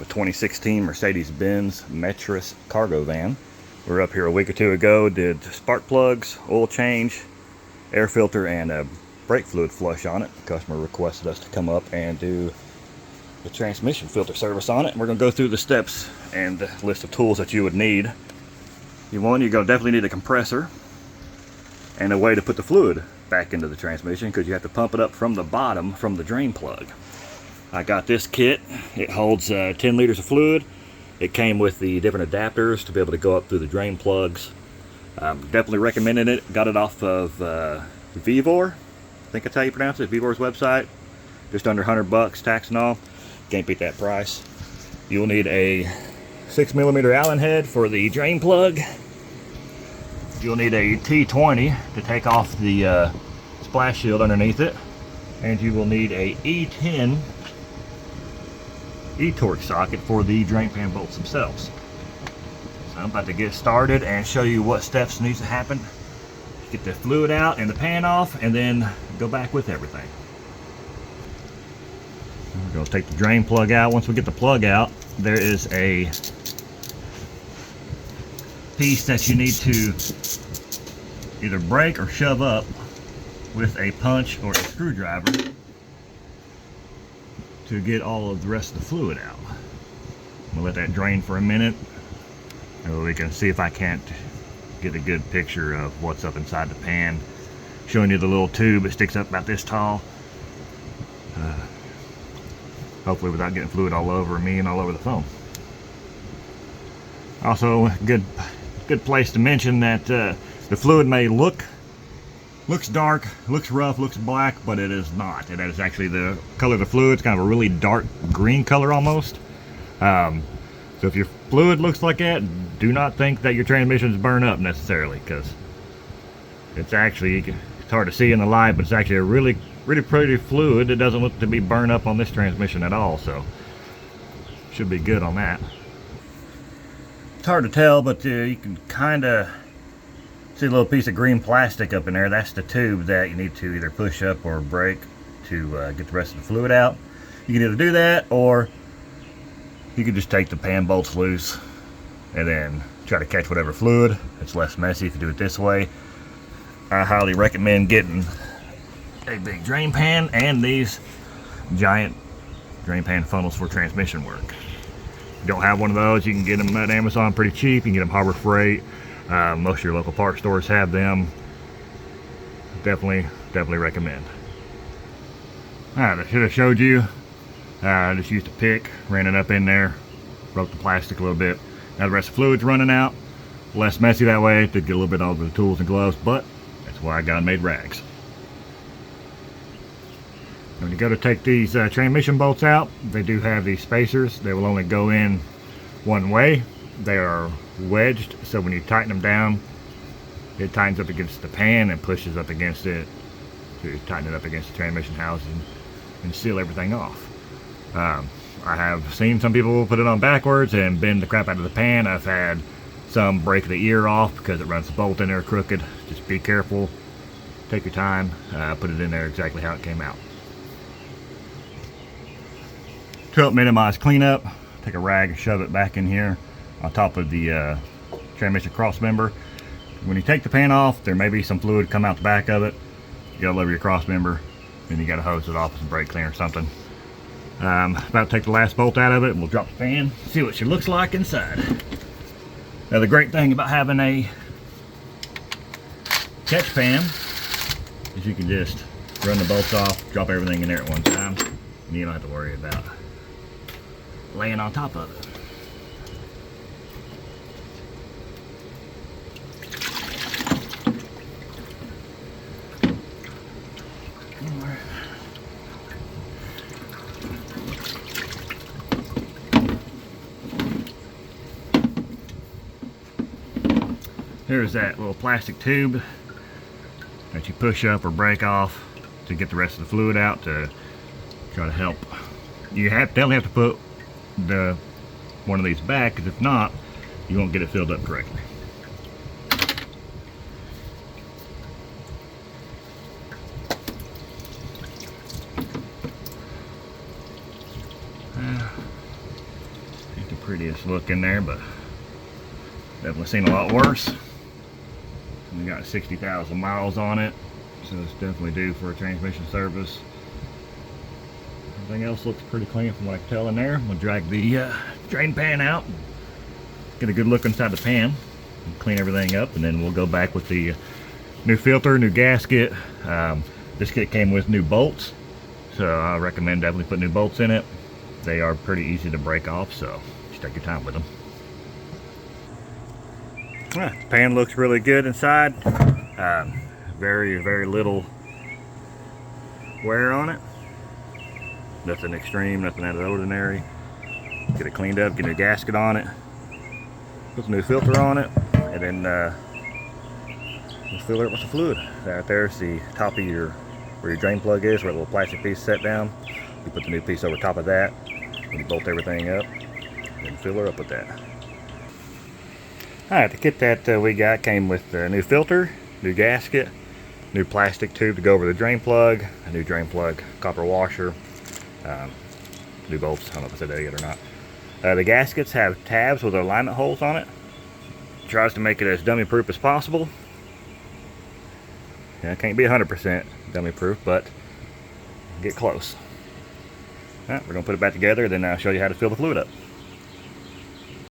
a 2016 Mercedes-Benz Metris cargo van. We were up here a week or two ago, did spark plugs, oil change, air filter, and a brake fluid flush on it. The customer requested us to come up and do the transmission filter service on it. And we're going to go through the steps and the list of tools that you would need. You're going to definitely need a compressor and a way to put the fluid back into the transmission, because you have to pump it up from the bottom from the drain plug. I got this kit. It holds 10 liters of fluid. It came with the different adapters to be able to go up through the drain plugs. Definitely recommended it. Got it off of Vevor. I think that's how you pronounce it. Vevor's website. Just under $100, tax and all. Can't beat that price. You'll need a 6mm Allen head for the drain plug. You'll need a T20 to take off the splash shield underneath it. And you will need a E10 E-torque socket for the drain pan bolts themselves. So I'm about to get started and show you what steps needs to happen. Get the fluid out and the pan off, and then go back with everything. We're going to take the drain plug out. Once we get the plug out, there is a piece that you need to either break or shove up with a punch or a screwdriver to get all of the rest of the fluid out. I'm gonna let that drain for a minute, and we can see if I can't get a good picture of what's up inside the pan. Showing you the little tube. It sticks up about this tall. Hopefully without getting fluid all over me and all over the phone. Also, good place to mention that the fluid may looks dark, looks rough, looks black, but it is not. It is actually the color of the fluid. It's kind of a really dark green color almost. So if your fluid looks like that, do not think that your transmission's burn up necessarily, because it's actually, it's hard to see in the light, but it's actually a really pretty fluid. It doesn't look to be burned up on this transmission at all, so should be good on that. It's hard to tell, but you can kind of see a little piece of green plastic up in there. That's the tube that you need to either push up or break to get the rest of the fluid out. You can either do that, or you can just take the pan bolts loose and then try to catch whatever fluid. It's less messy if you do it this way. I highly recommend getting a big drain pan and these giant drain pan funnels for transmission work. If you don't have one of those, you can get them at Amazon pretty cheap. You can get them Harbor Freight. Most of your local parts stores have them. Definitely recommend. Alright, I should have showed you. I just used a pick, ran it up in there, broke the plastic a little bit. Now the rest of the fluid's running out. Less messy that way. Did get a little bit over the tools and gloves, but that's why I got them made rags. When you go to take these transmission bolts out, they do have these spacers. They will only go in one way. They are wedged, so when you tighten them down, it tightens up against the pan and pushes up against it to tighten it up against the transmission housing and seal everything off. I have seen some people put it on backwards and bend the crap out of the pan. I've had some break the ear off because it runs the bolt in there crooked. Just be careful, take your time, put it in there exactly how it came out. To help minimize cleanup, take a rag and shove it back in here on top of the transmission cross member. When you take the pan off, there may be some fluid come out the back of it. You gotta lower your cross member, then you gotta hose it off with some brake cleaner or something. About to take the last bolt out of it, and we'll drop the fan, see what she looks like inside. Now the great thing about having a catch pan is you can just run the bolts off, drop everything in there at one time, and you don't have to worry about laying on top of it. Here's that little plastic tube that you push up or break off to get the rest of the fluid out to try to help. You definitely have to put one of these back, because if not, you won't get it filled up correctly. prettiest look in there, but definitely seen a lot worse. We got 60,000 miles on it, so it's definitely due for a transmission service. Everything else looks pretty clean from what I can tell in there. We'll drag the drain pan out, get a good look inside the pan, and clean everything up, and then we'll go back with the new filter, new gasket. This kit came with new bolts, so I recommend definitely put new bolts in it. They are pretty easy to break off, so just take your time with them. The pan looks really good inside. Very little wear on it. Nothing extreme, nothing out of the ordinary. Get it cleaned up, get a new gasket on it, put a new filter on it, and then we'll fill it with the fluid. Right there's the top of where your drain plug is, where the little plastic piece set down. You put the new piece over top of that, and you bolt everything up, and fill her up with that. Alright, the kit that we got came with a new filter, new gasket, new plastic tube to go over the drain plug, a new drain plug copper washer, new bolts. I don't know if I said that yet or not. The gaskets have tabs with alignment holes on it. Tries to make it as dummy proof as possible. Yeah, it can't be 100% dummy proof, but get close. Alright, we're going to put it back together, then I'll show you how to fill the fluid up.